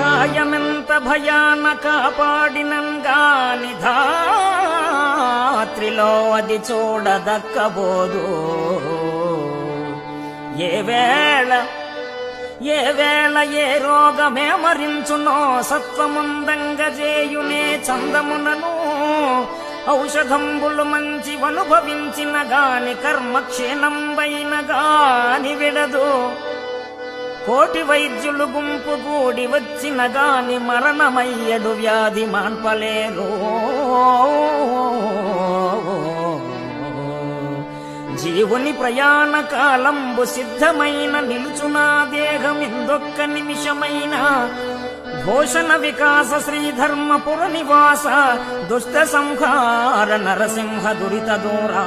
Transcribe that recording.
కాయమెంత భయాన కాపాడినంగాని ధాత్రిలో అది చూడదక్కబోదు. ఏ వేళ ఏ రోగమే మరించునో సత్వముందంగజేయునే చందమునను ఔషధంబులు మంచివనుభవించిన గాని కర్మ క్షీణంబైన గాని విడదు. కోటి వైద్యులు గుంపు గూడి వచ్చిన గాని మరణమయ్యడు వ్యాధి మాన్పలేరు. జీవుని ప్రయాణ కాలంబు సిద్ధమైన నిలుచునా దేహమిందొక్క నిమిషమైన భూషణ వికాస శ్రీధర్మపుర నివాస దుష్ట సంహార నరసింహ దురిత దూరా.